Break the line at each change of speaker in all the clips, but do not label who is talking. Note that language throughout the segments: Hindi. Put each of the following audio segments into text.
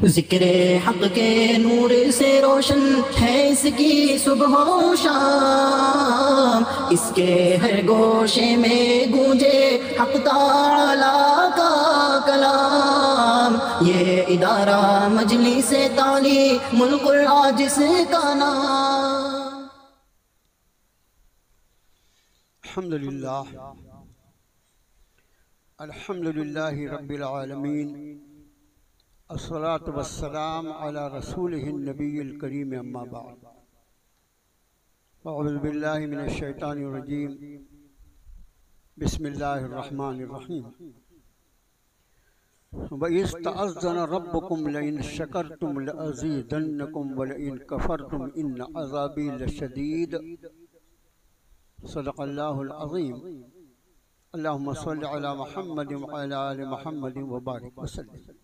ज़िक्रे हक़ के नूर से रोशन है इसकी सुबह व शाम, इसके हर गोशे में गूंजे हक़ ताला का कलाम। ये इदारा मजलिस तालीमुल कुरान जिसका नाम।
अल्हम्दुलिल्लाहि रब्बिल आलमीन, अस्सलातु वस्सलाम अला रसूलिहिन नबिय्यिल करीम, अम्मा बाद। अऊज़ु बिल्लाहि मिनश शैतानिर रजीम, बिस्मिल्लाहिर रहमानिर रहीम। व इज़ तअज़्ज़ना रब्बुकुम लइन शकरतुम लअज़ीदन्नकुम व लइन कफ़रतुम इन्न अज़ाबी लशदीद। सदक़ल्लाहुल अज़ीम। अल्लाहुम्मा सल्लि अला मुहम्मद व अला आलि मुहम्मद व बारिक वसल्लिम।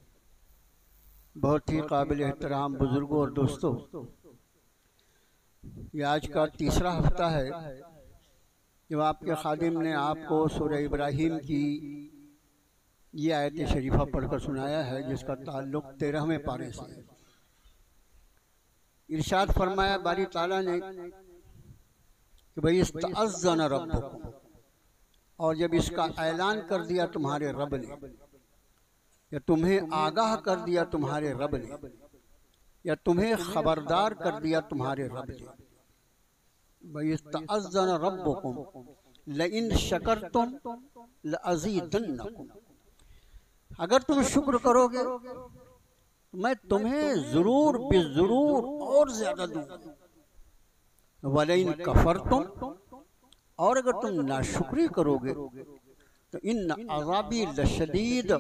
बहुत ही काबिल एहतराम बुजुर्गों और दोस्तों, ये आज का तीसरा हफ्ता है जब आपके खादिम ने आपको सूरह इब्राहीम की ये आयत शरीफा पढ़कर सुनाया है, जिसका ताल्लुक 13वें पारे से है। इरशाद फरमाया बारी ताला ने कि भाई इस्तअज़्ज़ना रब्बुकुम, और जब इसका ऐलान कर दिया तुम्हारे रब ने, या तुम्हें आगाह कर दिया तुम्हारे रब ने, या तुम्हें खबरदार कर दिया तुम्हारे रब ने। भाई इस्तअज़्ज़ना रब्बुकुम लइन शकरतुम लअज़ीदन्नकुम, अगर तुम शुक्र करोगे तो मैं तुम्हें जरूर बेजरूर और ज्यादा दूंगा। वलइन कफरतुम, और अगर तुम नाशुक्री करोगे तो इन अज़ाबी लशदीद,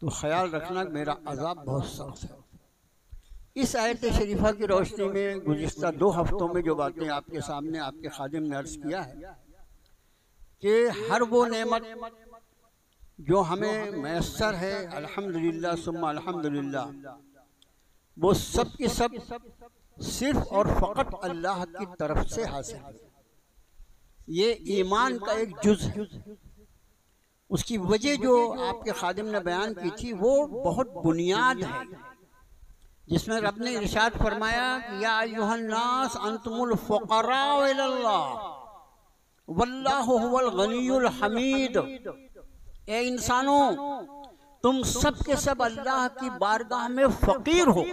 तो ख्याल रखना मेरा अज़ाब बहुत सख्त है। इस आयत शरीफा की रोशनी में गुज़िश्ता 2 हफ्तों में जो बातें आपके सामने आपके खादिम ने अर्ज किया है कि हर वो नेमत जो हमें मैसर है, अल्हम्दुलिल्लाह सुम्मा अल्हम्दुलिल्लाह, वो सब की सब सिर्फ और फ़कत अल्लाह की तरफ से हासिल है। ये ईमान का एक जुज़ है। उसकी वजह जो आपके खादिम ने बयान की थी वो बहुत बुनियाद है, जिसमें रब ने इरशाद फरमाया कि या अय्युहन नास अंतुमुल फुक़राउ इलल्लाह वल्लाहु हुवल गनियुल हमीद। ए इंसानों, तुम सब के सब अल्लाह की बारगाह में फकीर हो।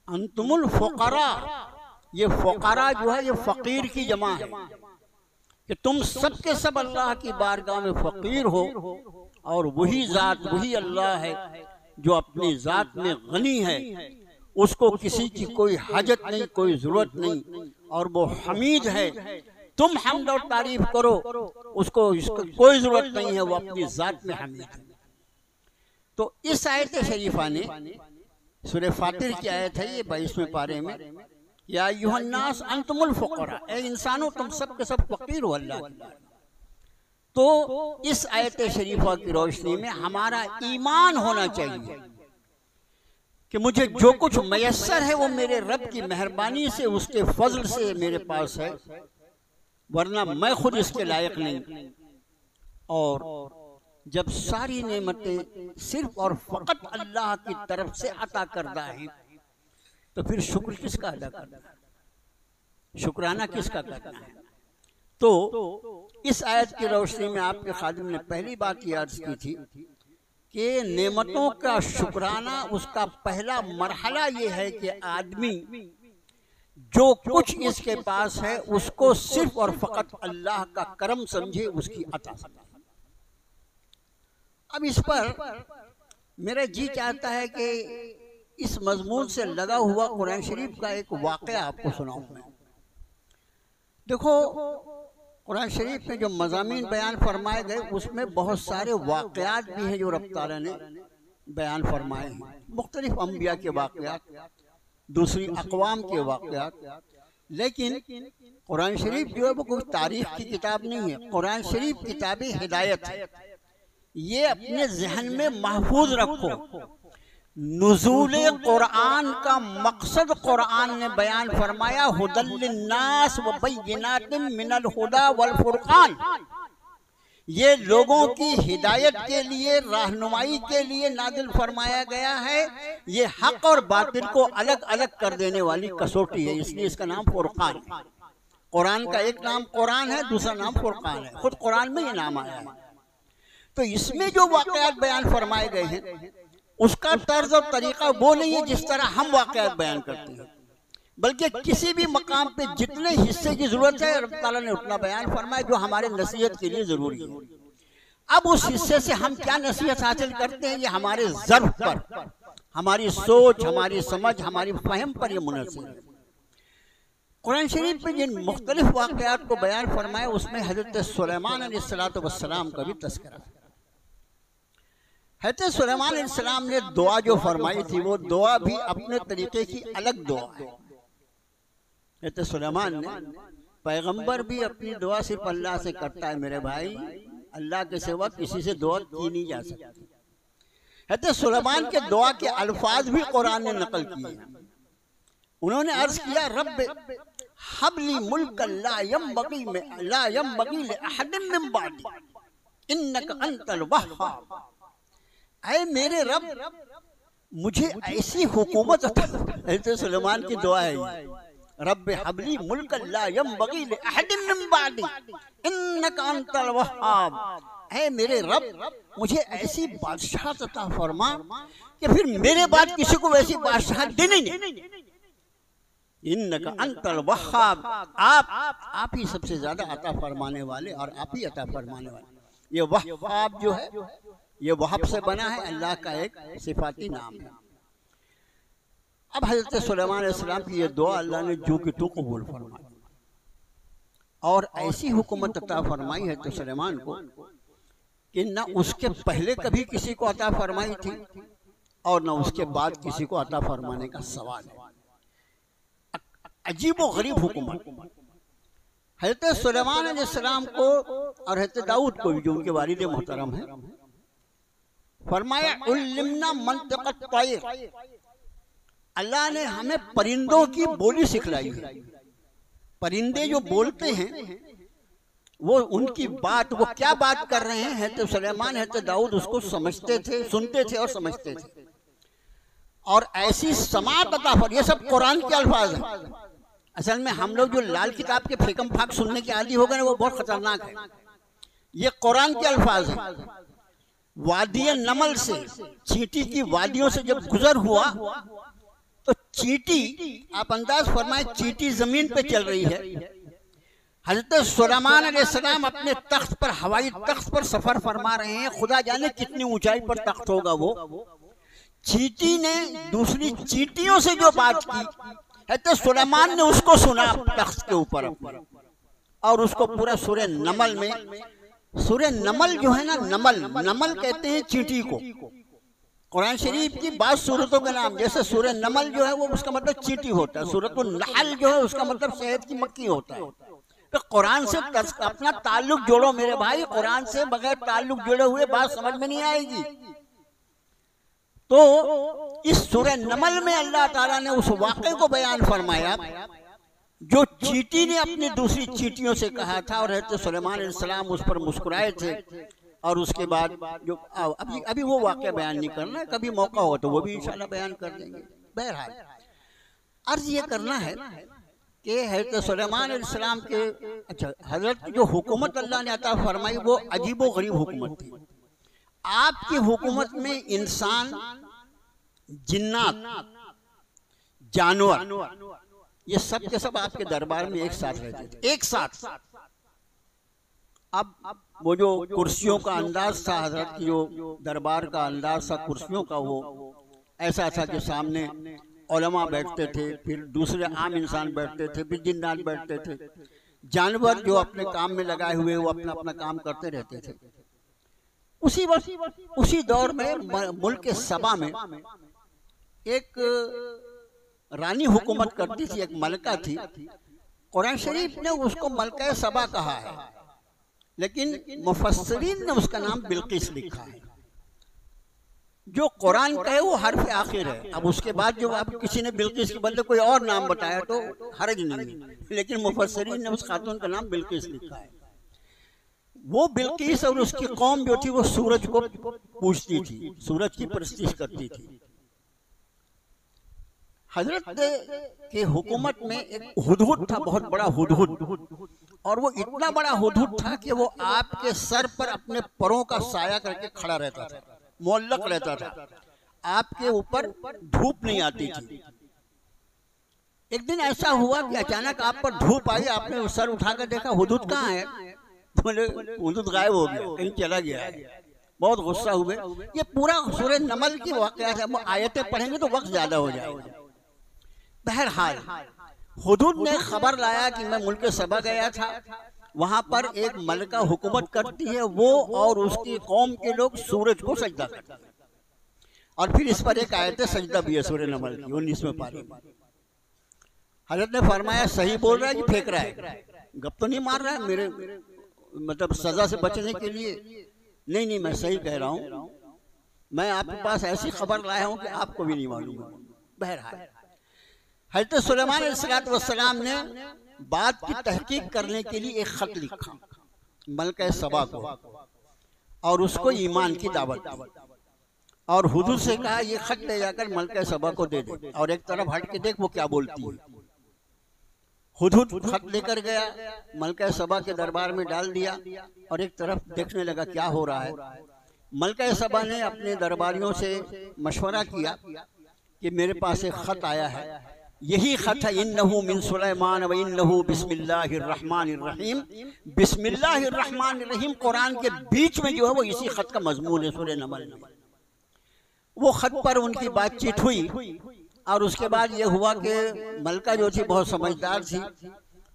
अंतुमुल फुक़रा, ये फुक़रा जो है ये फकीर की जमा है कि तुम सब के सब अल्लाह की बारगाह में फकीर हो, और वही ज़ात वही अल्लाह है जो अपनी ज़ात में गनी है, उसको किसी की कोई हाजत नहीं, कोई ज़रूरत नहीं, और वो हमीद है। तुम हम्द और तारीफ करो, उसको इसको कोई ज़रूरत नहीं है, वो अपनी ज़ात में हमीद है। तो इस आयत शरीफा ने, सूरह फातिर की आयत है ये 22वें पारे में, या अय्युहन नास अंतुमुल फुक़रा, ए इंसानों तुम सब के सब फकीर हो अल्लाह की। तो इस आयत शरीफा की रोशनी में हमारा ईमान होना चाहिए कि मुझे जो कुछ मयस्सर है वो मेरे रब की मेहरबानी से, उसके फजल से मेरे पास है, वरना मैं खुद इसके लायक नहीं। और जब सारी नेमतें सिर्फ और फकत अल्लाह की तरफ से अता करता है, तो फिर शुक्र किसका अदा करना है, शुक्राना किसका करना है। तो इस आयत की रोशनी में आपके खादिम ने पहली बात ये अर्ज की थी कि नेमतों का शुक्राना, उसका पहला मरहला ये है कि आदमी जो कुछ इसके पास है उसको सिर्फ और फकत अल्लाह का करम समझे, उसकी अता समझे। अब इस पर मेरा जी चाहता है कि इस मजमून से लगा हुआ कुरान शरीफ का एक वाक़या आपको सुनाऊं मैं। देखो, कुरान शरीफ में जो मज़ामीन बयान फरमाए गए उसमें बहुत सारे वाक़यात भी हैं जो रब ताला ने बयान फरमाए हैं, मुख्तलिफ अंबिया के वाक़यात, दूसरी अक़वाम के वाक़यात। लेकिन कुरान शरीफ जो है वो कोई तारीख की किताब नहीं है, कुरान शरीफ किताब हिदायत है। ये अपने जहन में महफूज रखो। नुज़ूल कुरान का मकसद कुरान ने बयान फरमाया, हुदल लिन्नास व बय्यिनातिन मिनल हुदा वल फुरक़ान। ये लोगों की हिदायत के लिए, रहनुमाई के लिए नाजिल फरमाया गया है। ये हक और बातिल को अलग अलग कर देने वाली कसौटी है, इसलिए इसका नाम फुरकान है। कुरान का एक नाम कुरान है, दूसरा नाम फुरकान है, खुद कुरान में ये नाम आया है। तो इसमें जो वाक़यात बयान फरमाए गए हैं उसका तर्ज और तरीका वो नहीं है जिस तरह हम वाक़यात बयान करते हैं, बल्कि किसी भी मकाम पे जितने हिस्से की जरूरत है रब ताला ने उतना बयान फरमाया जो हमारे नसीहत के लिए जरूरी है। अब उस हिस्से से हम क्या नसीहत हासिल करते हैं, ये हमारे ज़र्फ पर, हमारी सोच, हमारी समझ, हमारी फहम पर ये मुनहसर है। कुरान शरीफ में जिन मुख्तलिफ वाक़यात को बयान फरमाया उसमें हज़रत सुलेमान अलैहिस्सलाम का भी तज़किरा है। हज़रत सुलेमान अलैहिस्सलाम ने दुआ जो फरमाई थी वो दुआ भी अपने तरीके की अलग दुआ है। हज़रत सुलेमान ने, पैगंबर भी अपनी दुआ सिर्फ अल्लाह से करता है मेरे भाई, अल्लाह के सिवा किसी से दुआ की नहीं जा सकती। हज़रत सुलेमान के दुआ के अल्फाज भी कुरान ने नकल किए। उन्होंने अर्ज किया, रब्ब हबली मुल्क ला यंबगी लिअहदिन मिन बादी इन्नका अंतल वह्हाब। ऐ मेरे रब, मुझे ऐसी हुकूमत अता। हज़रत सुलेमान की दुआ है ये, रब्ब हबली मुल्क ला यंबगी लिअहदिन मिन बादी इन्नका अंतल वह्हाब। ऐ मेरे रब, मुझे ऐसी बादशाह अता फरमा कि फिर मेरे बाद किसी को वैसी बादशाह देनी नहीं। इन्नका अंतल वह्हाब, आप ही सबसे ज्यादा अता फरमाने वाले और आप ही अता फरमाने वाले। ये वह्हाब जो है ये वहब से बना है, अल्लाह का एक सिफाती नाम है। अब हज़रत सुलेमान अलैहिस्सलाम की ये दुआ अल्लाह ने जो कि तो कबूल फरमाई और ऐसी हुकूमत अता फरमाई है तो सुलेमान को कि न उसके पहले कभी किसी को अता फरमाई थी और न उसके बाद किसी को अता फरमाने का सवाल है। अजीब व गरीब हुकूमत। हज़रत सुलेमान अलैहिस्सलाम को और हज़रत दाऊद को भी, जो उनके वालिद मोहतरम हैं, फरमाया उल्लिमना मंतक़त तैर, अल्लाह ने हमें परिंदों की बोली सिखलाई है। परिंदे जो बोलते हैं वो उनकी बात, वो क्या बात कर रहे हैं, हज़रत सुलेमान हज़रत दाऊद उसको समझते थे, सुनते थे और समझते थे। और ऐसी समात अता फर, ये सब कुरान के अल्फाज हैं। असल में हम लोग जो लाल किताब के फेकम फाक सुनने के आदी हो गए वो बहुत खतरनाक है। ये कुरान के अल्फाज हैं। वादिय नमल से, चींटी की वादियों से जब गुजर हुआ तो चींटी, आप अंदाज फरमाए, चींटी जमीन पे चल रही है। हजरत सुलेमान अलैहिस्सलाम अपने तख्त पर, हवाई तख्त पर सफर फरमा रहे हैं। खुदा जाने कितनी ऊंचाई पर तख्त होगा वो। चींटी ने दूसरी चींटियों से जो बात की, हजरत सुलेमान ने उसको सुना तख्त के ऊपर और उसको पूरा सूरह नमल में, सूरह नमल जो है ना, नमल कहते हैं चींटी को। कुरान शरीफ की बात सूरतों के नाम, जैसे सूरह नमल जो है वो उसका मतलब चींटी होता है, सूरतुन नहल जो है उसका मतलब शहद की मक्खी होता है। तो कुरान से अपना ताल्लुक जोड़ो मेरे भाई, कुरान से बगैर ताल्लुक जोड़े हुए बात समझ में नहीं आएगी। तो इस सूरह नमल में अल्लाह ताला ने उस वाक़े को बयान फरमाया जो चींटी ने अपनी दूसरी चींटियों से कहा था और हज़रत सुलेमान अलैहिस्सलाम उस पर मुस्कुराए थे। और उसके बाद जो अभी वो वाक़या बयान नहीं करना है, कभी मौका हो तो वो भी इंशाल्लाह बयान कर देंगे। बहरहाल अर्ज ये करना है कि हज़रत सुलेमान अलैहिस्सलाम के, अच्छा, हज़रत की जो हुकूमत अल्लाह ने अता फरमाई वो अजीब व गरीब हुकूमत थी। आपकी हुकूमत में इंसान, जिन्नात, जानवर, ये सब के सब आपके दरबार में एक साथ रहते थे, एक साथ। अब वो जो कुर्सियों का अंदाज था, हजरत की जो दरबार का अंदाज था कुर्सियों का, वो ऐसा था कि सामने उलमा बैठते थे, फिर दूसरे आम इंसान बैठते थे, फिर जिन्नात बैठते थे। जानवर जो अपने काम में लगाए हुए वो अपना अपना काम करते रहते थे। उसी वक्त, उसी दौर में मुल्क सबा में एक रानी हुकूमत करती थी, एक मलका थी। कुरान शरीफ ने उसको मलका सबा कहा है, लेकिन मुफस्सिरीन ने उसका नाम बिल्किस लिखा है। जो कुरान का है वो हर्फ आखिर है। अब उसके बाद जो आप किसी ने बिल्किस के बदले कोई और नाम बताया तो हर्ज नहीं, लेकिन मुफस्सिरीन ने उस खातून का नाम बिल्किस लिखा है। वो बिल्किस और उसकी कौम जो थी वो सूरज को पूजती थी, सूरज की परस्तिश करती थी। हजरत के हुकूमत में एक हुदहुद था, बहुत बड़ा हुदहुद, और वो इतना बड़ा हुदहुद था कि वो आपके सर पर अपने परों का साया करके खड़ा रहता था, मुअल्लक रहता था, आपके ऊपर धूप नहीं आती थी। एक दिन ऐसा हुआ कि अचानक आप पर धूप आई, आपने सर उठाकर देखा हुदहुद कहाँ है, बोले हुदहुद गायब हो गया, कहीं चला गया है। बहुत गुस्सा हुए। ये पूरा सूरह नमल की वाक़या है, हम आयतें पढ़ेंगे तो वक्त ज्यादा हो जाएगा। बहरहाल हुदहुद ने खबर लाया कि मैं मुल्क सबा गया था, वहां पर एक मलका हुकूमत करती है, वो और उसकी कौम के लोग सूरज को सजदा करते हैं। और फिर इस पर एक आयत सजदा भी है सूरह नमल की 19वें पारे में। हजरत ने फरमाया सही बोल रहा है कि फेंक रहा है, गप तो नहीं मार रहा है मेरे मतलब सजा से बचने के लिए? नहीं, मैं सही कह रहा हूँ, मैं आपके पास ऐसी खबर लाया हूँ कि आपको भी नहीं मालूम। बहरहाल हज़रत सुलेमान अलैहिस्सलाम ने बात की तहकीक करने के लिए एक खत लिखा मलका सबा को और उसको ईमान की दावत दी, और हुदहुद से कहा ये खत ले जाकर मलका सबा को दे दे और एक तरफ हट के देख वो क्या बोलती है। हुदहुद खत लेकर गया, मलका सबा के दरबार में डाल दिया और एक तरफ देखने लगा क्या हो रहा है। मलका सबा ने अपने दरबारियों से मशवरा किया कि मेरे पास एक खत आया है, यही खत है इन्नहु मिन सुलेमान व इन्नहु बिस्मिल्लाहिर रहमानिर रहीम। बिस्मिल्लाहिर रहमानिर रहीम कुरान के बीच में जो है वो इसी खत का मजमून है सूरह नमल में। वो खत पर उनकी बातचीत हुई और उसके बाद ये हुआ कि मलका जो थी बहुत समझदार थी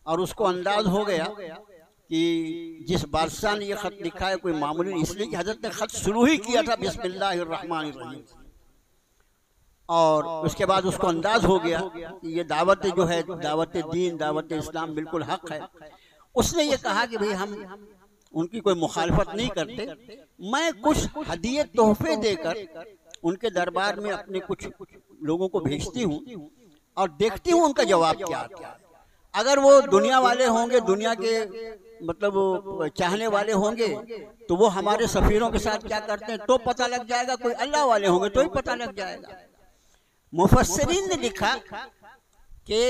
और उसको अंदाज हो गया कि जिस बादशाह ने ये खत लिखा है कोई मामूली, इसलिए कि हजरत ने खत शुरू ही किया था बिस्मिल्लाहिर रहमानिर रहीम, और उसके बाद उसको अंदाज हो गया कि ये दावत जो है दावत दीन दावत इस्लाम बिल्कुल हक है। उसने ये कहा कि भाई हम उनकी कोई मुखालफत नहीं करते, मैं कुछ हदिये तोहफे देकर उनके दरबार में अपने कुछ लोगों को भेजती हूँ और देखती हूँ उनका जवाब क्या आता है। अगर वो दुनिया वाले होंगे, दुनिया के मतलब चाहने वाले होंगे, तो वो हमारे सफीरों के साथ क्या करते हैं तो पता लग जाएगा, कोई अल्लाह वाले होंगे तो ही पता लग जाएगा। मुफस्सिरीन ने लिखा कि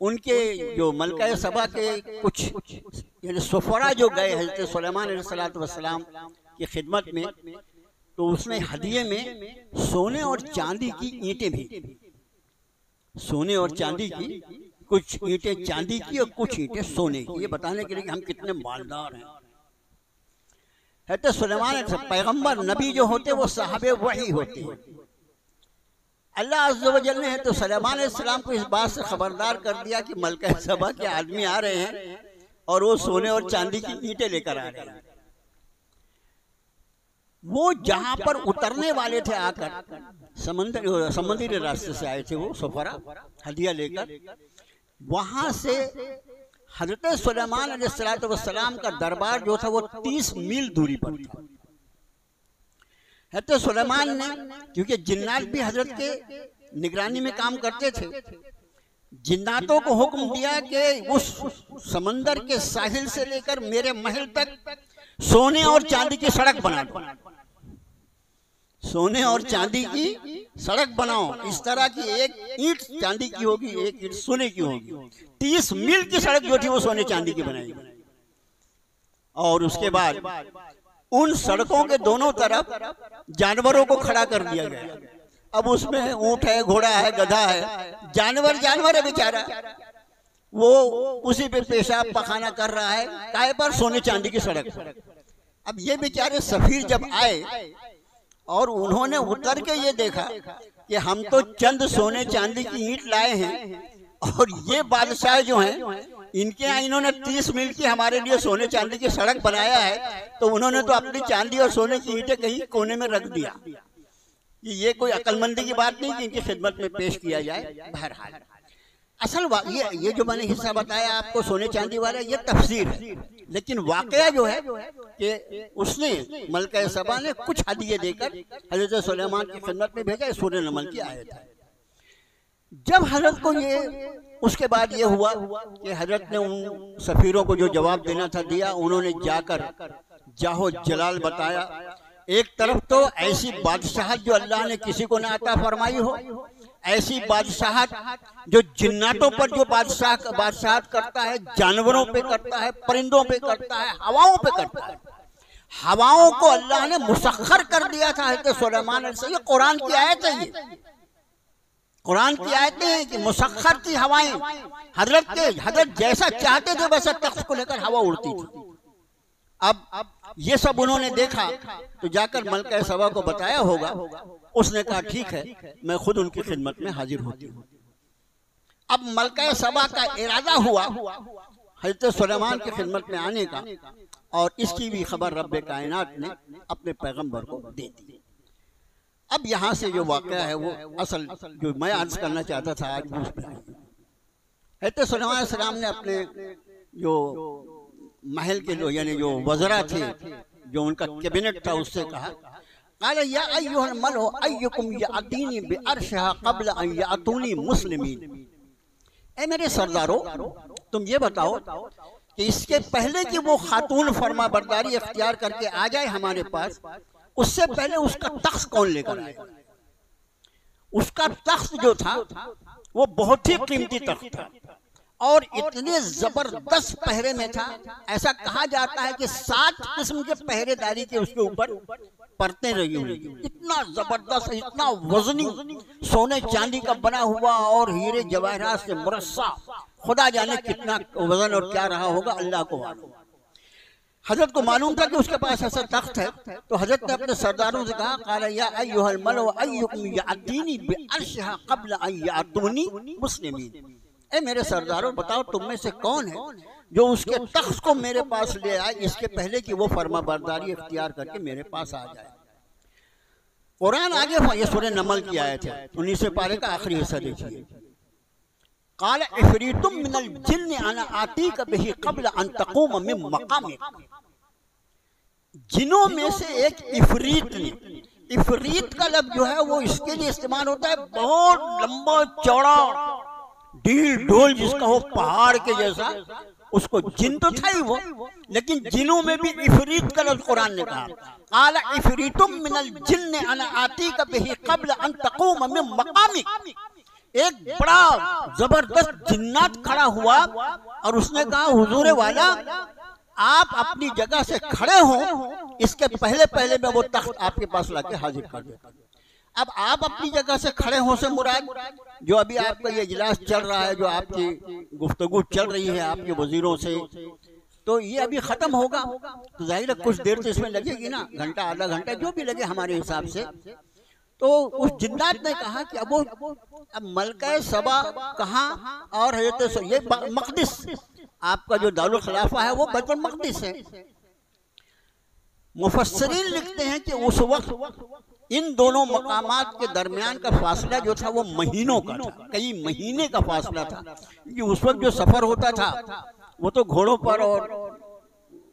उनके जो मलका सबा के कुछ यानी सफरा जो गए हज़रत सुलेमान अलैहिस्सलाम की खिदमत में, तो उसने हदिये में सोने और चांदी की ईंटें भेजी, सोने और चांदी की, कुछ ईंटें चांदी की और कुछ ईंटें सोने की, ये बताने के लिए कि हम कितने मालदार हैं। हज़रत सुलेमान पैगंबर नबी जो होते वो साहबे वही होते हैं। अल्लाह अज़्ज़ व जल ने तो सुलेमान अलैहिस्सलाम को इस बात से खबरदार कर दिया कि मलका सबा के आदमी आ रहे हैं और वो सोने और चांदी की ईंटें लेकर आ रहे हैं। वो जहां पर उतरने वाले थे आकर समुद्री रास्ते से आए थे वो सफरा हदिया लेकर, वहां से हजरत सुलेमान अलैहिस्सलाम का दरबार जो था वो 30 मील दूरी पर था। हजरत सुलेमान ने, क्योंकि जिन्नात भी हजरत के निगरानी में काम करते थे, जिन्नातों को हुक्म दिया कि उस समंदर के साहिल से लेकर मेरे महल तक सोने और चांदी की सड़क बना दो, सोने और चांदी की सड़क बनाओ। इस तरह की एक ईंट चांदी की होगी, एक ईंट सोने की होगी। 30 मील की सड़क जो थी वो सोने चांदी की बनाई। और उसके बाद उन सड़कों के दोनों तरफ जानवरों को खड़ा कर दिया गया। अब उसमें ऊंट है, घोड़ा है, गधा है, जानवर है बेचारा, वो उसी पे पेशाब पखाना कर रहा है, काय पर सोने चांदी की सड़क। अब ये बेचारे सफीर जब आए और उन्होंने उतर के ये देखा कि हम तो चंद सोने चांदी की ईंट लाए हैं और ये बादशाह जो हैं इनके यहाँ इन्होंने 30 मील की हमारे लिए सोने चांदी की सड़क बनाया है, तो उन्होंने तो अपनी चांदी और सोने की ईंटें कहीं कोने में रख दिया। ये कोई अकलमंदी की बात नहीं कि इनकी खिदमत में पेश किया जाए। बहरहाल असल ये जो मैंने हिस्सा बताया आपको सोने चांदी वाला, ये तफसीर है, लेकिन वाकया जो है कि उसने मलका सबा ने कुछ हदिये देकर हजरत सुलेमान की खिदमत में भेजा। सूरह नमल की आयत है। जब हजरत को ये उसके बाद ये हुआ कि हजरत ने उन सफीरों को जो जवाब देना था दिया, उन्होंने जाकर जाहो जलाल बताया। एक तरफ तो ऐसी बादशाहत जो अल्लाह ने किसी को ना अता फरमाई हो, ऐसी बादशाहत जो जिन्नातों पर जो बादशाहत करता है, जानवरों पे करता है, परिंदों पे करता है, हवाओं पे करता है। हवाओं को अल्लाह ने मुसख्खर कर दिया था हज़रत सुलेमान से। ये कुरान की आयत है, ये कुरान की आयतें हैं कि मुसख्खर थी हवाएं। हजरत जैसा चाहते थे वैसा तख्त को लेकर हवा उड़ती थी। अब ये सब उन्होंने देखा तो जाकर मलका सबा को बताया होगा। उसने कहा ठीक है, मैं खुद उनकी खिदमत में हाजिर होती हूँ। अब मलका सबा का इरादा हुआ हज़रत सुलेमान की खिदमत में आने का, और इसकी भी खबर रब्बे कायनात ने अपने पैगंबर को दे दी। अब यहाँ से जो वाक़या है वो असल जो मैं अर्ज करना चाहता था आज उस पर हज़रत सुलेमान अलैहिस्सलाम ने अपने जो महल के जो यानी जो वज़रा थे, जो उनका कैबिनेट था, उससे कहा क़ाल या अय्युहल मलअ अय्युकुम यातीनी बिअर्शिहा क़ब्ल अन यातूनी मुस्लिमीन। ए मेरे सरदारों, तुम ये बताओ कि इसके पहले कि वो खातून फरमा बरदारी इख्तियार करके आ जाए हमारे पास, उससे पहले उसका तख्त कौन लेकर आएगा। उसका तख्त जो था वो बहुत ही कीमती तख्त था और इतने जबरदस्त पहरे में था। ऐसा कहा जाता है कि 7 किस्म के पहरेदारी के उसके ऊपर परतें रही हुई। इतना जबरदस्त, इतना वजनी, सोने चांदी का बना हुआ और हीरे जवाहरात से मुरस्सा, खुदा जाने कितना वजन और क्या रहा होगा, अल्लाह को मालूम। हजरत को मालूम था कि उसके पास ऐसा तख्त है, तो हजरत ने अपने सरदारों से कहा क़ाल या अय्युहल मलअ अय्युकुम यातीनी बिअर्शिहा क़ब्ल अन यातूनी मुस्लिमीन। ए मेरे सरदारों, बताओ तुम में से कौन है जो उसके तख्त को मेरे पास ले आए इसके पहले कि वो फरमा बरदारी इख्तियार करके मेरे पास आ जाए। कुरान आगे ये सूरह नमल की आयत है, 19वें पारे का आखिरी हिस्सा देखिए। क़ाल इफ़रीतुम मिनल जिन्न अना आतीक बिही क़ब्ल अन तक़ूम मिन मक़ामिक। जिनों में से एक इफ़रीत ने, इफ़रीत का लफ्ज़ जो है वो इसके लिए इस्तेमाल होता है बहुत लंबा चौड़ा ढील ढोल जिसका हो पहाड़ के जैसा, उसको जिन तो था ही वो, लेकिन जिनों में भी इफ़रीत का लफ्ज़ कुरान ने कहा। क़ाल इफ़रीतुम मिनल जिन्न अना आतीक बिही क़ब्ल अन तक़ूम मिन मक़ामिक। एक बड़ा जबरदस्त जिन्नात खड़ा हुआ और उसने कहा हुजूर वाला, आप अपनी जगह से खड़े हो, इसके पहले पहले मैं वो तख्त आपके पास लाके हाजिर कर देता। अब आप अपनी जगह से खड़े हो से मुराद जो अभी आपका ये इजलास चल रहा है, जो आपकी गुफ्तगू चल रही है आपके वजीरों से, तो ये अभी खत्म होगा, तो जाहिर है कुछ देर तो इसमें लगेगी ना, घंटा आधा घंटा जो भी लगे हमारे हिसाब से। तो उस जिन्नात ने कहा कि अब मलका सबा कहाँ, और ये मक़दिस, आपका जो दारुल खिलाफा है वो बैतुल मक़दिस है। मुफस्सिरीन लिखते हैं कि उस वक्त इन दोनों मकामात के दरमियान का फासला जो था वो महीनों का था, कई महीने का फासला था। कि उस वक्त जो सफर होता था वो तो घोड़ों पर और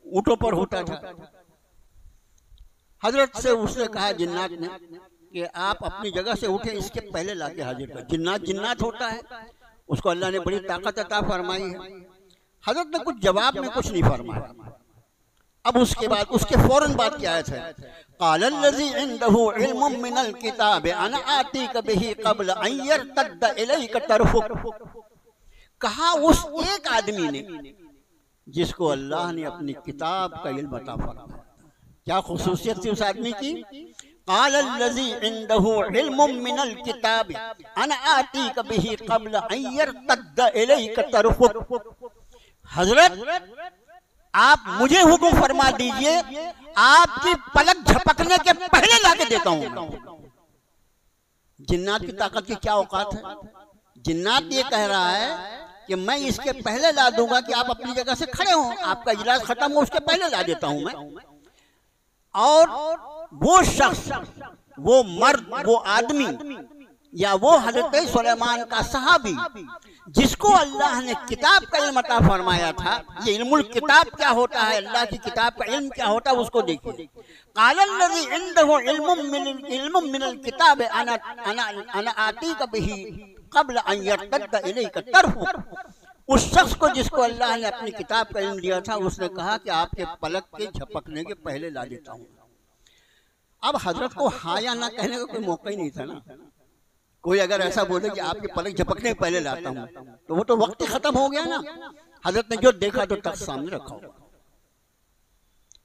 ऊँटों पर होता था। हजरत से उसने कहा जिन्नात ने कि आप अपनी जगह से उठे, इसके पहले लाके हाजिर कर। जिन्नात होता है, उसको अल्लाह ने बड़ी ताकत अता फरमाई है। हजरत ने कुछ जवाब में कुछ नहीं फरमाया। अब उसके बाद उसके फौरन बाद की आयत है क़ालल्लज़ी इंदहु इल्मुम मिनल किताब अना आतीक बिही क़ब्ल अन यर्तद्द इलैका तरफुक। कहा उस एक आदमी ने जिसको अल्लाह ने अपनी किताब का इल्म अता फरमाया। क्या खुसूसियत थी उस आदमी की? क़ालल्लज़ी इंदहु इल्मुम मिनल किताब अना आतीक बिही क़ब्ल अन यर्तद्द इलैका तरफुक। हजरत, आप मुझे हुक्म फरमा दीजिए, आपकी पलक झपकने के पहले लाके देता हूं। जिन्नात की ताकत की क्या औकात है? जिन्नात ये कह रहा है कि मैं इसके पहले ला दूंगा कि आप अपनी जगह से खड़े हो, आपका इजलास खत्म हो उसके पहले ला देता हूं मैं। और वो शख्स, वो मर्द, वो आदमी या वो हज़रत सुलेमान का सहाबी जिसको अल्लाह ने किताब का इल्म अता फरमाया था। ये इल्मुल किताब क्या होता है, अल्लाह की किताब का इल्म क्या होता है, उसको देखिए। क़ालल्लज़ी इंदहु इल्मुम मिनल किताब अना आतीक बिही क़ब्ल अन यर्तद्द इलैका तर्फ़ुक। उस शख्स को जिसको अल्लाह ने अपनी किताब का इल्म दिया था, उसने कहा कि आपके पलक के झपकने के पहले ला देता हूँ। अब हजरत को हाँ या ना कहने का कोई मौका ही नहीं था ना। कोई अगर ऐसा बोले कि आपके पलक झपकने के पहले लाता हूँ, तो वो तो वक्त ही खत्म हो गया ना। हजरत ने जो देखा तो तख्त सामने रखा हुआ,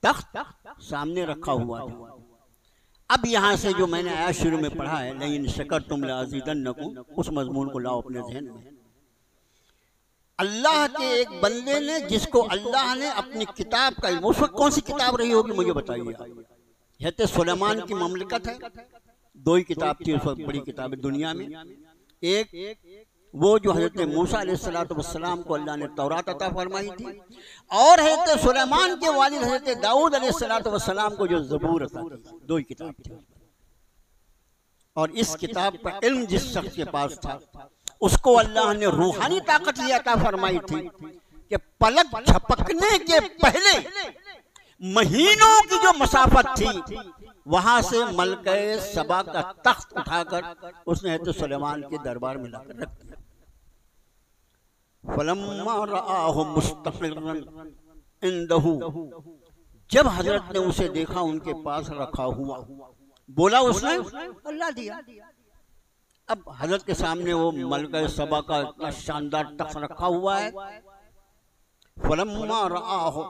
तख्त सामने रखा हुआ था। अब यहाँ से जो मैंने आया शुरू में पढ़ा है, लइन शकरतुम लअज़ीदन्नकुम, उस मजमून को लाओ अपने जहन में। अल्लाह के एक बंदे ने, जिसको अल्लाह ने अपनी किताब का, उस वक्त कौन सी किताब रही होगी मुझे बताइए। हज़रत सुलेमान की ममलिकत है, दो ही किताब थी उस वक्त बड़ी किताबें दुनिया में। एक वो जो हज़रत मूसा अलैहिस्सलाम को अल्लाह ने तौरात अता फरमाई थी, और हज़रत सुलेमान के वालिद हज़रत दाऊद अलैहिस्सलाम को जो ज़बूर अता की। दो ही किताब थी। और इस किताब का इल्म जिस शख्स के पास था, उसको अल्लाह ने रूहानी ताकत ये अता फरमाई थी कि पलक झपकने के पहले महीनों की जो मसाफत थी, वहां से मलके सबा का तख्त उठाकर उसने हज़रत सुलेमान के दरबार में लाकर रख दिया। फलम्मा रआहु मुस्तक़िर्रन इंदहु, जब हजरत ने उसे देखा उनके पास रखा हुआ, बोला उसने अल्लाह दिया। अब हजरत के सामने वो मलके सबा का इतना शानदार तख्त रखा हुआ है। फलम्मा रआहु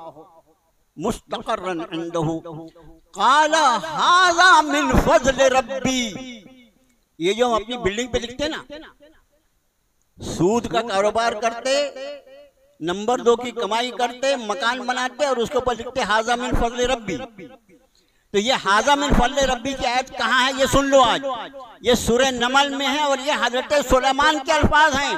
मुस्तक़िर्रन इंदहु क़ाला हाज़ा मिन फ़ज़्ल रब्बी। ये जो हम अपनी बिल्डिंग पे लिखते ना, सूद का कारोबार करते, नंबर 2 की कमाई करते, मकान बनाते और उसके ऊपर लिखते हाज़ा मिन फ़ज़्ल रब्बी। तो ये हाज़ा मिन फ़ज़्ल रब्बी की आयत कहाँ है, ये सुन लो आज। ये सूरह नमल में है और ये हज़रत सुलेमान के अल्फाज हैं।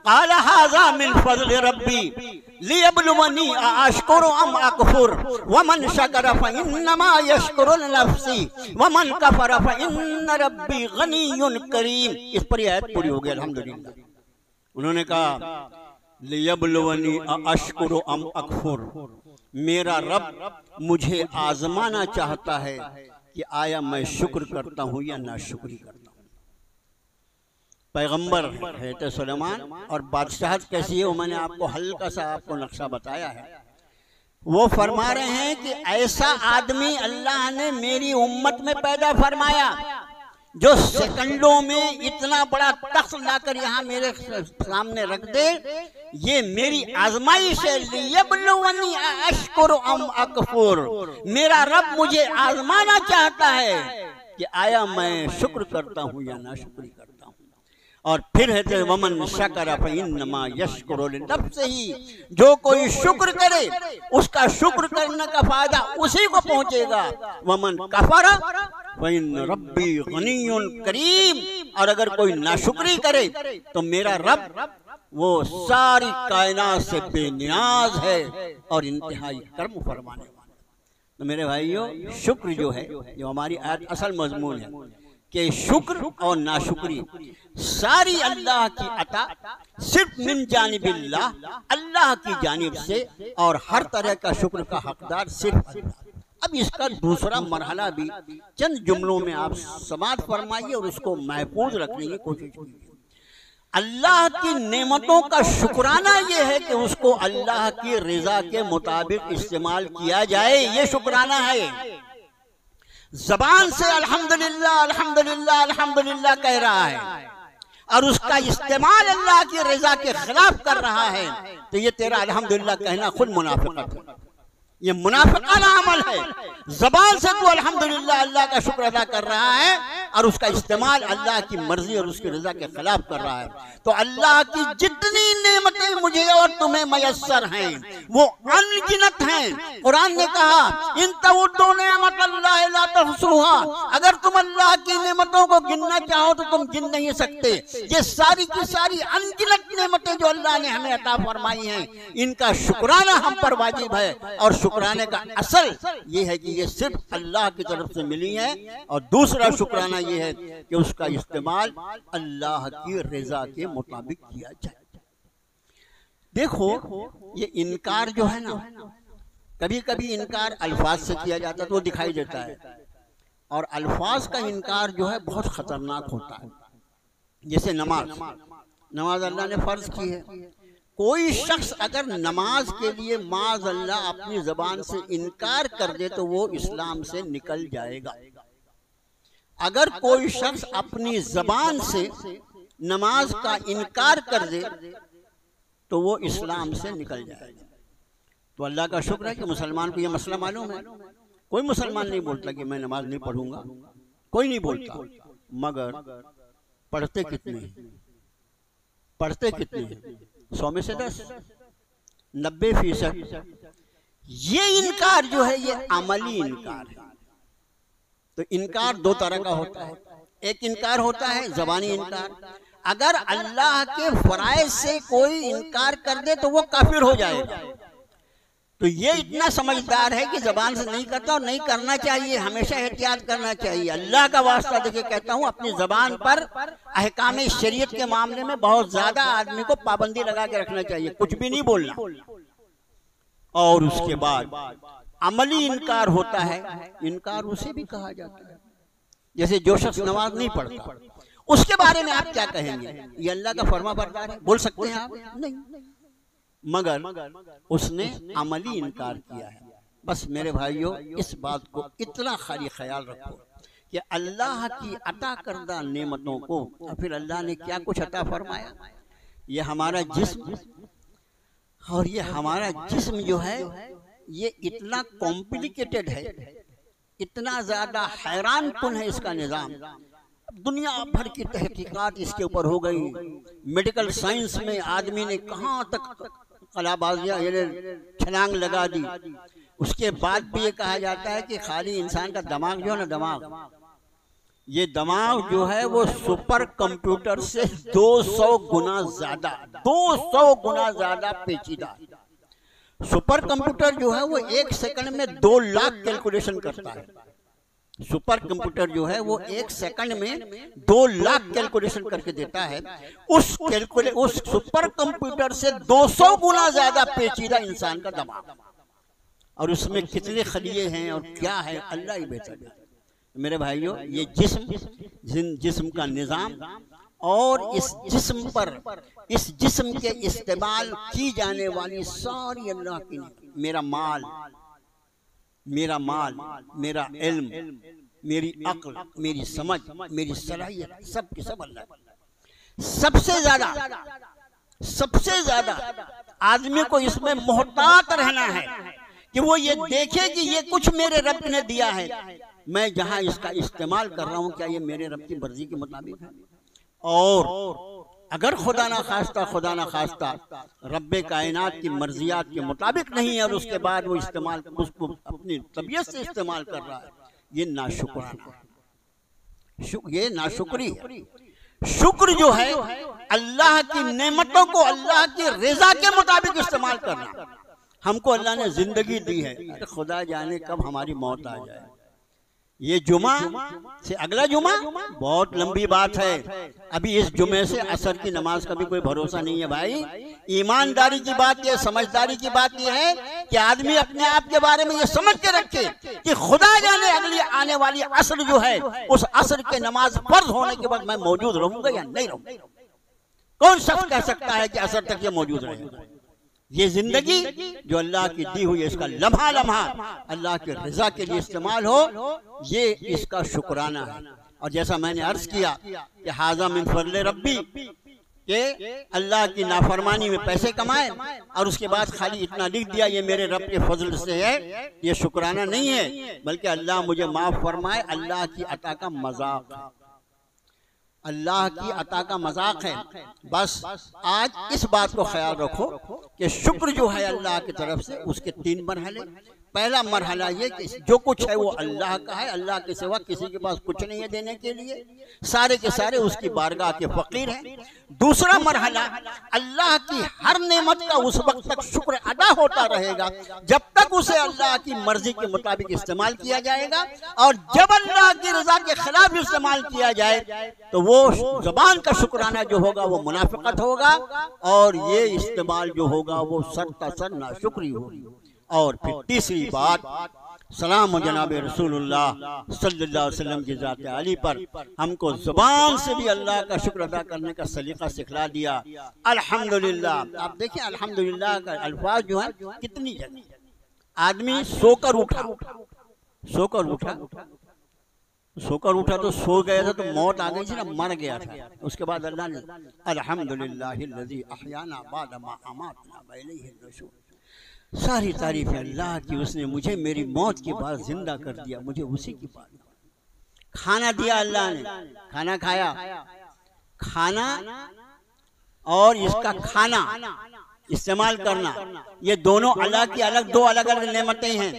क़ाला हाज़ा मिन फ़ज़्ल रब्बी लियब्लुवनी अअश्कुरु अम अकफुर वमन शकरा फइन्नमा यशकुरु लिनफ्सी वमन कफरा फइन्न रब्बी गनियुन करीम। इस पर यह आयत पूरी हो गई अल्हम्दुलिल्लाह। उन्होंने कहा लियब्लुवनी अअश्कुरु अम अकफुर, मेरा रब मुझे आजमाना चाहता है कि आया मैं शुक्र करता हूँ या नाशुक्री करता हूँ। पैगंबर है सुलेमान, और बादशाहत कैसी है वो मैंने आपको हल्का सा आपको नक्शा बताया है। वो फरमा रहे हैं कि ऐसा आदमी अल्लाह ने मेरी उम्मत में पैदा फरमाया जो सेकंडों में इतना बड़ा तख्त लाकर यहाँ मेरे सामने रख दे। ये मेरी आजमाइश है। लियब्लुवनी अश्कुरु अम अकफुर, मेरा रब मुझे आजमाना चाहता है कि आया मैं शुक्र करता हूँ या नाशुक्री करता हूँ। और फिर है वमन शकरा फइन्नमा यशकुरु लिनफ्सिही, जो कोई शुक्र करे उसका शुक्र करने का फायदा उसी को पहुंचेगा। वमन कफरा फइन्न रब्बी गनियुन करीम, और अगर कोई नाशुक्री करे तो मेरा रब वो सारी कायनात से बेनियाज है और इंतहाई कर्म फरमाने वाला। तो मेरे भाइयों, शुक्र जो है, जो हमारी आयत असल मजमून है कि शुक्र और नाशुक्री सारी अल्लाह की अता, सिर्फ मिन जानिबिल्लाह, अल्लाह की जानिब से, और हर तरह का शुक्र का हकदार सिर्फ अल्लाह। अब इसका दूसरा मरहला भी चंद जुमलों में आप समाअत फरमाइए और उसको महफूज रखने की कोशिश कीजिए। अल्लाह की नेमतों का शुक्राना ये है कि उसको अल्लाह की रज़ा के मुताबिक इस्तेमाल किया जाए, ये शुक्राना है। जबान से अल्हम्दुलिल्लाह अल्हम्दुलिल्लाह अल्हम्दुलिल्लाह कह रहा है और उसका इस्तेमाल अल्लाह की रज़ा के खिलाफ कर रहा है, तो ये तेरा अल्हम्दुलिल्लाह कहना खुद मुनाफिकत है, ये मुनाफिकाना अमल है। जबान से तू अल्हम्दुलिल्लाह अल्लाह का शुक्र अदा कर रहा है और उसका इस्तेमाल अल्लाह की मर्जी और उसकी रजा के खिलाफ कर रहा है। तो अल्लाह की जितनी नेमतें मुझे और तुम्हें मयस्सर हैं वो अनगिनत हैं। कुरान ने कहा इन तउद्दू निअमतल्लाहि ला तुहसूहा, अगर तुम अल्लाह की नेमतों को गिनना चाहो तो तुम गिन नहीं सकते। ये सारी की सारी अनगिनत नेमतें जो अल्लाह ने हमें अता फरमाई हैं, इनका शुक्राना हम पर वाजिब है। और शुक्राने का असल ये है कि ये सिर्फ अल्लाह की तरफ से मिली है, और दूसरा शुक्राना ये है कि उसका इस्तेमाल अल्लाह की रज़ा के मुताबिक किया जाए। देखो ये इनकार जो है ना, कभी कभी इनकार अल्फाज से किया जाता है तो वो दिखाई देता है, और अल्फाज का इनकार जो है बहुत खतरनाक होता है। जैसे नमाज अल्लाह ने फर्ज की है। कोई शख्स अगर नमाज के लिए माज़ अल्लाह अपनी जबान से इनकार कर दे तो वो इस्लाम से निकल जाएगा। अगर कोई शख्स अपनी जबान से नमाज का इनकार कर दे तो वो इस्लाम से निकल जाएगा। तो अल्लाह का शुक्र है कि मुसलमान को ये मसला मालूम है। कोई मुसलमान नहीं बोलता कि मैं नमाज नहीं पढ़ूंगा, कोई नहीं बोलता, मगर पढ़ते कितने हैं? 100 में से 10, 90%। ये इनकार जो है ये अमली इनकार है। तो इनकार दो तरह का होता है। एक इनकार होता है ज़बानी इनकार। अगर अल्लाह के फराइज से कोई इनकार कर दे तो वो काफिर हो जाएगा। तो ये इतना समझदार है कि जबान से नहीं करता और नहीं करना चाहिए, हमेशा एहतियात करना चाहिए। अल्लाह का वास्ता देखिए कहता हूँ, अपनी जबान पर अहकाम शरीयत के मामले में बहुत ज्यादा आदमी को पाबंदी लगा के रखना चाहिए, कुछ भी नहीं बोलना। और उसके बाद अमली इनकार होता है। इनकार उसे भी कहा जाता है, जैसे जो शख्स नमाज नहीं पढ़ता उसके बारे में आप क्या कहेंगे? ये अल्लाह का फर्मा बरदार है, बोल सकते हैं आप? नहीं, मगर उसने अमली इनकार किया है। बस मेरे भाइयों, इस बात को इतना खाली ख्याल रखो कि अल्लाह की अता करदा नेमतों को फिर अल्लाह ने क्या कुछ अता फरमाया। ये हमारा जिस्म, और ये हमारा जिस्म जो है ये इतना कॉम्प्लिकेटेड है, इतना ज्यादा हैरान कुन है इसका निज़ाम। दुनिया भर की तहकीकात इसके ऊपर हो गई। मेडिकल साइंस में आदमी ने कहाँ तक कलाबाजियां छलांग लगा दी। उसके बाद भी ये कहा जाता है कि खाली इंसान का दिमाग जो है ना, ये दिमाग जो है वो सुपर कंप्यूटर से 200 गुना ज्यादा पेचीदा। सुपर कंप्यूटर जो है वो 1 सेकंड में 2 लाख कैलकुलेशन करता है। सुपर कंप्यूटर जो है वो 1 सेकंड में 2 लाख कैलकुलेशन करके देता है। उस सुपर कंप्यूटर से 200 गुना ज्यादा पेचीदा इंसान का दिमाग, और उसमें कितने खलिए हैं और क्या है अल्लाह ही बेहतर है। मेरे भाइयों, ये जिस्म का निज़ाम और इस जिस्म के इस्तेमाल की जाने वाली सारी अल्लाह की, मेरा माल, मेरा इल्म, मेरी अक्ल, मेरी समझ, मेरी सलाहियत, सब की सब अल्लाह। सबसे ज्यादा आदमी को इसमें मोहतात रहना है कि वो ये देखे कि ये कुछ मेरे रब ने दिया है, मैं जहां इसका इस्तेमाल कर रहा हूं क्या ये मेरे रब की मर्जी के मुताबिक है। और अगर खुदा ना खास्ता रब्बे कायनात की मर्जियात के मुताबिक नहीं है और उसके बाद वो इस्तेमाल उसको अपनी तबीयत से इस्तेमाल कर रहा है, ये नाशुक्राना, ये नाशुक्री है। शुक्र जो है अल्लाह की नेमतों को अल्लाह की रज़ा के मुताबिक इस्तेमाल करना। हमको अल्लाह ने जिंदगी दी है, खुदा जाने कब हमारी मौत आ जाए। ये जुमा से अगला जुमा बहुत लंबी बात है। अभी इस जुमे से असर की नमाज का भी कोई भरोसा नहीं है भाई। ईमानदारी की बात यह, समझदारी की बात यह है कि आदमी अपने आप के बारे में ये समझ के रखे कि खुदा जाने अगली आने वाली असर जो है उस असर के नमाज फर्ज होने के बाद मैं मौजूद रहूंगा या नहीं रहूंगा। कौन शख्स कह सकता है कि असर तक ये मौजूद रहेगा? ये जिंदगी जो अल्लाह की दी हुई है, इसका लम्हा अल्लाह के रज़ा के लिए इस्तेमाल हो, ये इसका शुक्राना है। और जैसा मैंने अर्ज किया कि हाज़ा मिन फज़ल रब्बी, के अल्लाह की नाफरमानी में पैसे कमाए और उसके बाद खाली इतना लिख दिया ये मेरे रब के फजल से है, ये शुक्राना नहीं है, बल्कि अल्लाह मुझे माफ फरमाए, अल्लाह की अता का मजाक है, अल्लाह की अता का मजाक है। बस आज इस बात को ख्याल रखो कि शुक्र जो है अल्लाह की तरफ से उसके 3 मरहले। पहला मरहला ये कि जो कुछ है वो अल्लाह का है, अल्लाह के सिवा किसी के पास कुछ नहीं है देने के लिए, सारे के सारे उसकी बारगाह के फकीर हैं। दूसरा मरहला, अल्लाह की हर नेमत का उस वक्त तक शुक्र अदा होता रहेगा जब तक उसे अल्लाह की मर्जी के मुताबिक इस्तेमाल किया जाएगा, और जब अल्लाह की रजा के खिलाफ इस्तेमाल किया जाए तो वो ज़बान का शुक्राना जो होगा वो मुनाफिकत होगा, और ये इस्तेमाल जो होगा वो सर नाशुक्री होगी। और फिर तीसरी बात, सलाम जनाब रसूलुल्लाह सल्लल्लाहु अलैहि वसल्लम की ज़ात आली पर। हमको ज़ुबान से भी अल्लाह का शुक्र अदा करने का सलीका सिखला दिया। अल्हम्दुलिल्लाह। आप देखिए अल्हम्दुलिल्लाह का अल्फाज जो है कितनी जगह। आदमी सोकर उठा तो सो गया था तो मौत आ गई थी ना, मर गया था। उसके बाद अल्लाह ने अल्हम्दुलिल्लाहिल्लज़ी अहयाना बाद मा अमातना व इलैहिन नुशूर। सारी तारीफ अल्लाह की, उसने मुझे मेरी मौत के बाद जिंदा कर दिया, मुझे उसी की बात। खाना दिया अल्लाह ने, खाना खाया। खाना और इसका खाना इस्तेमाल करना, ये दोनों अल्लाह की अलग दो अलग अलग नेमतें हैं।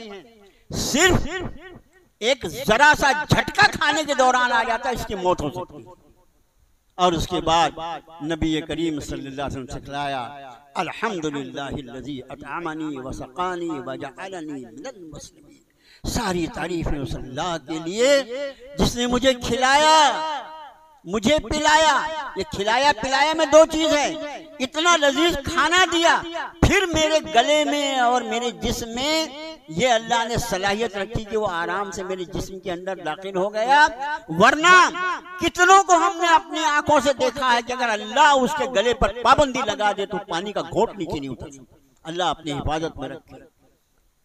सिर्फ एक जरा सा झटका खाने के दौरान आ जाता है, इसकी मौत हो सकती है। और उसके बाद नबी करीम सल्लल्लाहु अलैहि वसल्लम सिखलाया अल्हम्दुलिल्लाहिल्लज़ी अतअमनी व सक़ानी व जअलनी मिनल मुस्लिमीन। सारी तारीफें उस अल्लाह के लिए जिसने मुझे खिलाया, मुझे पिलाया। ये खिलाया पिलाया में दो चीज है, इतना लजीज खाना दिया, फिर मेरे गले में और मेरे जिस्म में ये अल्लाह ने सलाहियत रखी कि वो आराम से मेरे जिस्म के अंदर दाखिल हो गया। वरना कितनों को हमने अपनी आंखों से देखा है कि अगर अल्लाह उसके गले पर पाबंदी लगा दे तो पानी का घोंट नीचे नहीं उतर सकता। अल्लाह अपनी हिफाजत में रखे।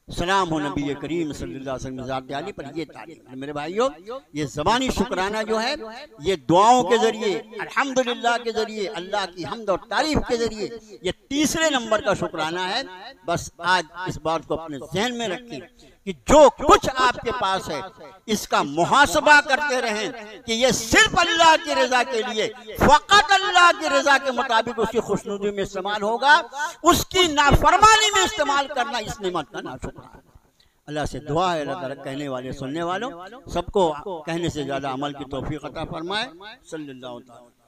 सलाम हो नबी करीम सल्लल्लाहु अलैहि वसल्लम पर। ये तारीफ मेरे भाइयों, ये ज़बानी शुक्राना जो है, ये दुआओं के जरिए, अल्हम्दुलिल्लाह के जरिए, अल्लाह की हम्द और तारीफ के जरिए, ये तीसरे नंबर का शुक्राना है। बस आज इस बात को अपने जहन में रखें कि जो कुछ आपके पास है इसका मुहासबा करते रहें कि ये सिर्फ अल्लाह की रजा के लिए, फकत अल्लाह की रजा के मुताबिक उसकी खुशनुदी में इस्तेमाल होगा। उसकी नाफरमानी में इस्तेमाल करना इस नेमत का नाशुक्राना। अल्लाह से दुआ है अल्लाह ताला कहने वाले सुनने वालों सबको कहने से ज्यादा अमल की तौफीक अता फरमाए। सल्लल्लाहु अलैहि वसल्लम।